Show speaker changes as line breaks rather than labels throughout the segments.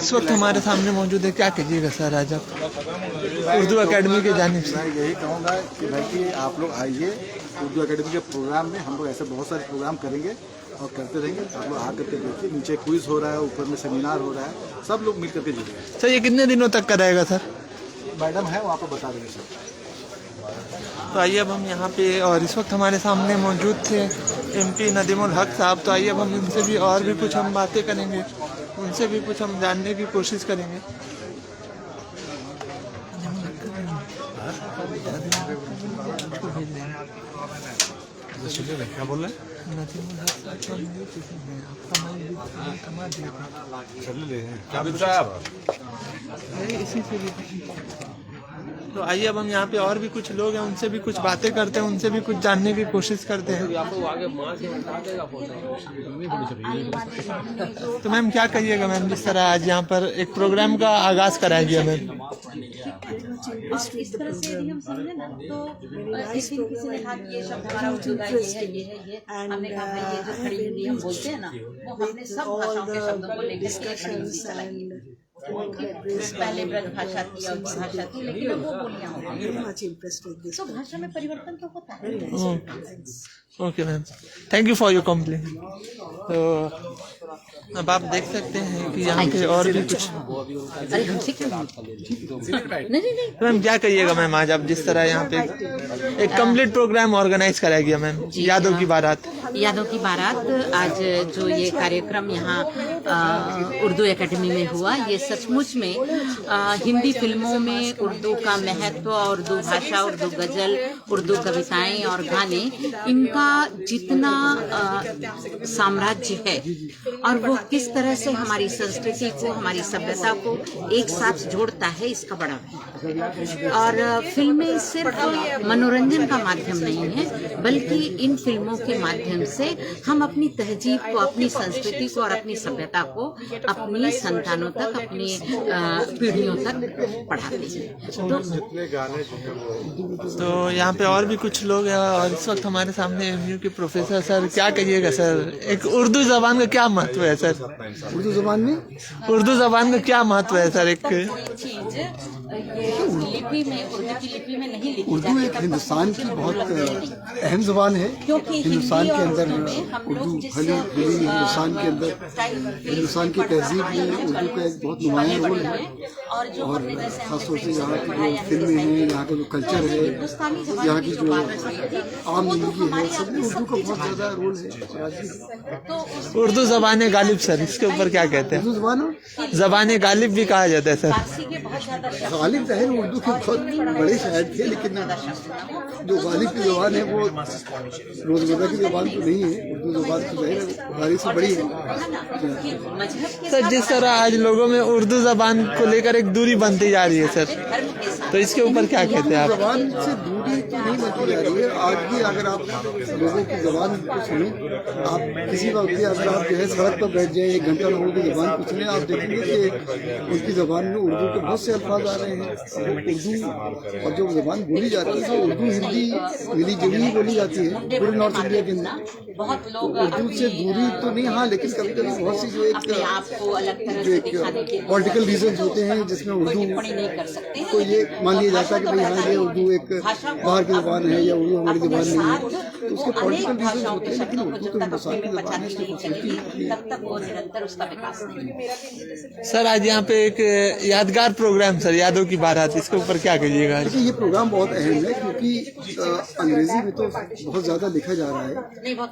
इस वक्त हमारे सामने मौजूद है, क्या कीजिएगा सर आज आप उर्दू एकेडमी के जानिब से?
मैं यही कहूँगा कि भाई कि आप लोग आइए उर्दू एकेडमी के प्रोग्राम में। हम लोग ऐसे बहुत सारे प्रोग्राम करेंगे और करते रहेंगे। आप लोग आकर के देखिए, नीचे क्विज हो रहा है, ऊपर में सेमिनार हो रहा है, सब लोग मिल करके जुड़ेंगे।
सर ये कितने दिनों तक का रहेगा सर?
मैडम है वहाँ पर बता देंगे सर।
तो आइए अब हम यहाँ पे, और इस वक्त हमारे सामने मौजूद थे एमपी नदीमुल हक साहब। तो आइए अब हम उनसे भी और भी कुछ हम बातें करेंगे, उनसे भी कुछ हम जानने की कोशिश करेंगे।
क्या बोल रहे हैं?
नदीमुल हक साहब इसी से भी। तो आइए अब हम यहाँ पे और भी कुछ लोग हैं, उनसे भी कुछ बातें करते हैं, उनसे भी कुछ जानने की कोशिश करते हैं। तो मैम क्या कहिएगा मैम, जिस तरह आज यहाँ पर एक प्रोग्राम का आगाज कराया गया मैम?
इस तरह से यदि हम समझे ना तो इस दिन किसी ने कहा कि ये शब्द हमारा उर्दू का ये हमने कहा भाई ये जो खड़ी हिंदी हम बोलते हैं ना, वो हमने सब भाषाओं के शब्दों को लेकर के खड़ी हिंदी चलाई। पहले ब्रज भाषा थी और भाषा थी, लेकिन अब वो बोलियां हो गई, तो भाषा में परिवर्तन तो होता है।
Okay ma'am, thank you for your complain. तो अब आप देख सकते हैं कि यहाँ पे और भी कुछ। तो मैम क्या कहिएगा मैम, आज आप जिस तरह यहाँ पे एक कंप्लीट प्रोग्राम ऑर्गेनाइज कराया गया मैम, यादों की बारात।
यादों की बारात, आज जो ये कार्यक्रम यहाँ उर्दू एकेडमी में हुआ, ये सचमुच में हिंदी फिल्मों में उर्दू का महत्व, उर्दू भाषा, उर्दू गजल, उर्दू कविताएं और गाने, इनका जितना साम्राज्य है और वो किस तरह से हमारी संस्कृति को, हमारी सभ्यता को एक साथ जोड़ता है, इसका बड़ा है। और फिल्में सिर्फ मनोरंजन का माध्यम नहीं है, बल्कि इन फिल्मों के माध्यम से हम अपनी तहजीब को, अपनी संस्कृति को और अपनी सभ्यता को अपनी संतानों तक, अपनी पीढ़ियों तक पढ़ाते हैं।
तो यहाँ पे और भी कुछ लोग हैं, और इस वक्त हमारे सामने एमयू के प्रोफेसर। सर क्या कहिएगा सर, एक उर्दू जबान का क्या महत्व है सर?
उर्दू जबान का
क्या महत्व है सर? एक
चीज लिपि में, उर्दू की लिपि में नहीं लिखी
उर्दू एक हिंदुस्तान की बहुत अहम जबान है। हिंदुस्तान के अंदर उर्दू खली हिंदुस्तान के अंदर, हिंदुस्तान की तहजीब में उर्दू का एक बहुत नुमायाँ रोल है। और खासतौर से यहाँ की जो फिल्में हैं, यहाँ का जो कल्चर है, यहाँ की जो आम जिंदगी है, सब में उर्दू का बहुत ज़्यादा रोल है।
उर्दू ज़बान गालिब सर, इसके ऊपर क्या कहते हैं?
उर्दू
ज़बान गालिब भी कहा जाता है सर।
गालिब ज़ाहिर उर्दू के बहुत बड़े शायर थे, लेकिन जो गालिब की ज़बान है वो रोज़मर्रा की ज़बान तो नहीं है। उर्दू ज़बान तो ज़ाहिर गालिब से बड़ी है।
सर जिस तरह आज लोगों में उर्दू ज़बान को लेकर एक दूरी बनती जा रही है सर, तो इसके ऊपर क्या कहते हैं आप?
ज़बान से दूरी तो नहीं बनती जा रही है। आज भी अगर आप लोगों की ज़बान को सुने, आप किसी वक्त भी अगर आप जो है सड़क पर बैठ जाए, 1 घंटा लोगों की ज़बान को सुने, आप देखेंगे कि उनकी ज़बान में उर्दू के बहुत से अल्फाज आ रहे हैं। उर्दू और जो ज़बान बोली जाती है, तो उर्दू हिंदी मिली जुली बोली जाती है पूरे नॉर्थ इंडिया के अंदर। उर्दू से दूरी तो नहीं, हाँ, लेकिन कभी कभी बहुत सी जो एक पॉलिटिकल रीजन होते हैं जिसमें उर्दू को ये मान लिया जाता है कि भाई हाँ ये उर्दू एक बाहर की ज़बान है या उर्दू हमारी ज़बान नहीं है, तो उसके पॉलिटिकल रीजन होते हैं। लेकिन उर्दू तो हिंदुस्तान की ज़बान है।
सर आज यहाँ पे एक यादगार प्रोग्राम सर, यादों की बारात, इसके ऊपर क्या कहिएगा?
देखिए ये प्रोग्राम बहुत अहम है, क्योंकि अंग्रेजी में तो बहुत ज़्यादा लिखा जा रहा है,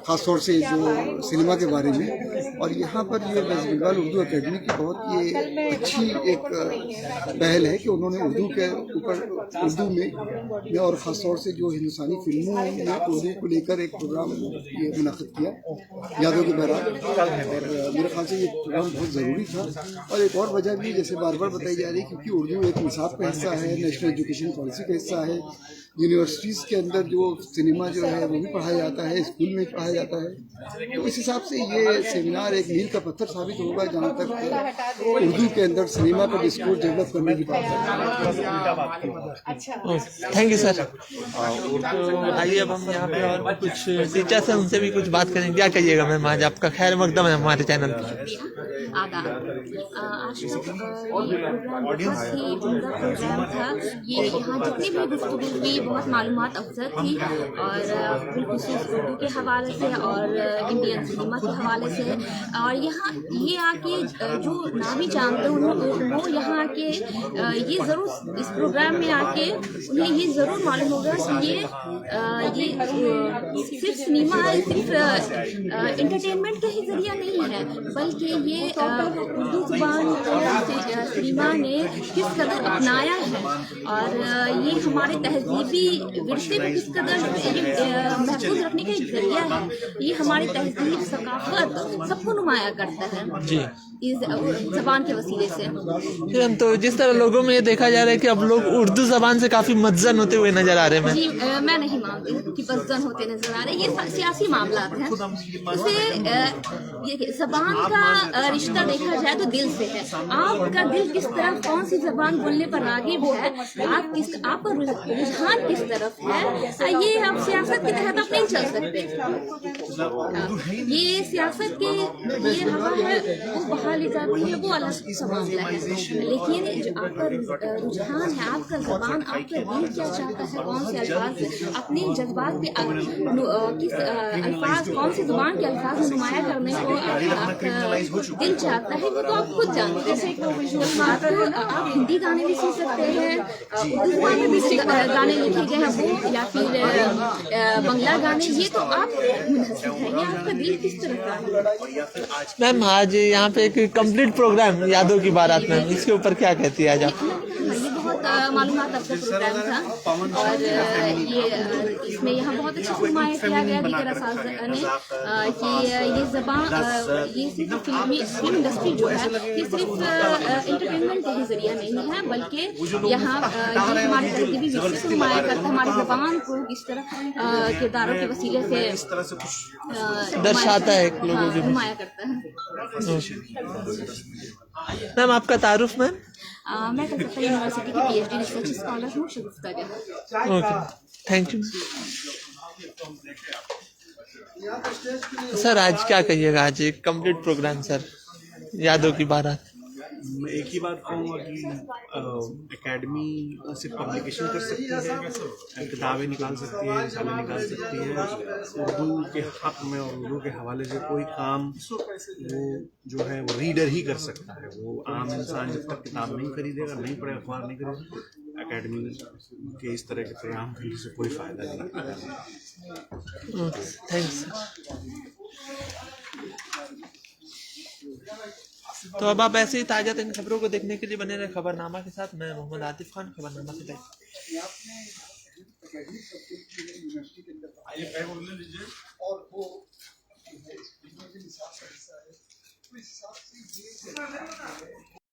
खासतौर से जो सिनेमा के बारे में। और यहाँ पर ये वेस्ट बंगाल उर्दू एकेडमी की बहुत ये अच्छी एक पहल है कि उन्होंने उर्दू के ऊपर, उर्दू में और ख़ासतौर से जो हिंदुस्तानी फिल्मों में उर्दू को लेकर एक प्रोग्राम ये मुनक़्क़िद किया, यादों की बारात। और मेरे ख्याल से ये प्रोग्राम बहुत ज़रूरी था। और एक और वजह भी जैसे बार बार बताई जा रही है, क्योंकि उर्दू एक निसाब का हिस्सा है, नेशनल एजुकेशन पॉलिसी का हिस्सा है। यूनिवर्सिटीज़ के अंदर जो सिनेमा जो है वो भी पढ़ाया जाता है, स्कूल में भी पढ़ाया जाता है। तो इस हिसाब से ये सेमिनार एक मील का पत्थर साबित होगा जहाँ तक उर्दू के अंदर सिनेमा का डिस्कोर्स डेवलप करने की बात है।
Thank you sir. तो आइए अब हम यहाँ पे और कुछ टीचर्स हैं, उनसे भी कुछ बात करेंगे। क्या कहिएगा मैम, आज आपका खैर मकदम है हमारे चैनल पर।
आदाब। आज का ये प्रोग्राम बहुत ही उम्दा प्रोग्राम था। ये यहाँ जितनी भी गुफ्तगू हुई बहुत मालूमात अफजल थी, और बिलखुसूस उर्दू के हवाले से और इंडियन सिनेमा के हवाले से। और यहाँ ये आके जो ना भी जानते हैं वो यहाँ आके ये ज़रूर इस प्रोग्राम में आके उन्हें ये ज़रूर मालूम होगा कि ये सिर्फ सिनेमा सिर्फ एंटरटेनमेंट का ही ज़रिया नहीं है, बल्कि ये उर्दू ज़ुबान सिनेमा ने किस कदर अपनाया है और ये हमारे तहजीबी विरसे को किस कदर महफूज रखने का एक जरिया है। ये हमारी तहजीब सकाफत सबको नुमाया करता है जी इस ज़बान के वसीले से।
तो जिस तरह लोगों में ये देखा जा रहा है कि अब लोग उर्दू ज़बान से काफ़ी मज्जन होते हुए नजर आ रहे हैं।
जी मैं नहीं मानती कि मज्जन होते नजर आ रहे हैं, ये सियासी मामला हैं। इसे ये ज़बान का रिश्ता देखा जाए तो दिल से है। आपका दिल किस तरफ, कौन सी ज़बान बोलने पर रागिब है, आपका रुझान किस तरफ है, ये आप सियासत के तहत आप नहीं चल सकते। ये सियासत के ये हवा है वो बाहर ले जाती है, वो अलग सा मामला है। लेकिन जो आपका रुझान है, आपका ज़बान, आपका दिल क्या चाहता है, कौन से अल्फाज अपने जज्बात पे किस अल्फाज, कौन सी ज़ुबान के अल्फाज में नुमाया करने को आपका दिल चाहता है, वो तो आप खुद जानते हैं। आप हिंदी गाने भी सुन सकते हैं, उर्दू ज़ुबान में भी गाने लिखे गए हैं वो, या फिर बंगला गाने, ये तो आप मुनहसिब है, ये आपका दिल किस तरफ का है।
मैम आज यहाँ पे एक कंप्लीट प्रोग्राम यादों की बारात में, इसके ऊपर क्या कहती है आज आप?
ये बहुत मालूमात आपका प्रोग्राम था, और ये इसमें यहाँ बहुत अच्छे से नुमाया किया गया दीगर असातिज़ा ने कि ये ज़बान, ये सिर्फ फिल्म इंडस्ट्री जो है ये सिर्फ एंटरटेनमेंट का ही जरिया नहीं है, बल्कि यहाँ ये हमारे तहजीबी विरसे को नुमाया करता है, हमारी ज़बान को इस तरह किरदारों के वसीले से
दर्शाता है,
नुमाया करता है।
मैम आपका तारुफ मैम?
मैं कलकत्ता यूनिवर्सिटी की PhD रिसर्च स्कॉलर हूँ, शगुफ्ता जहां।
Okay, thank you sir. आज क्या कहिएगा, आज एक कंप्लीट प्रोग्राम सर, यादों की बारात।
मैं एक ही बात कहूँगा कि एकेडमी सिर्फ पब्लिकेशन कर सकती है, किताबें निकाल सकती है, रिसाले निकाल सकती है। उर्दू के हक़ में और उर्दू के हवाले से कोई काम वो जो है वो रीडर ही कर सकता है। वो आम इंसान जब तक किताब नहीं खरीदेगा, नहीं पढ़ेगा, अखबार नहीं खरीदेगा, एकेडमी के इस तरह के प्रोग्राम करने से कोई फ़ायदा नहीं।
थैंक्स। तो अब आप ऐसे ही ताज़ा तरीन खबरों को देखने के लिए बने रहे खबरनामा के साथ। मैं मोहम्मद आतिफ खान, खबरनामा से
और वो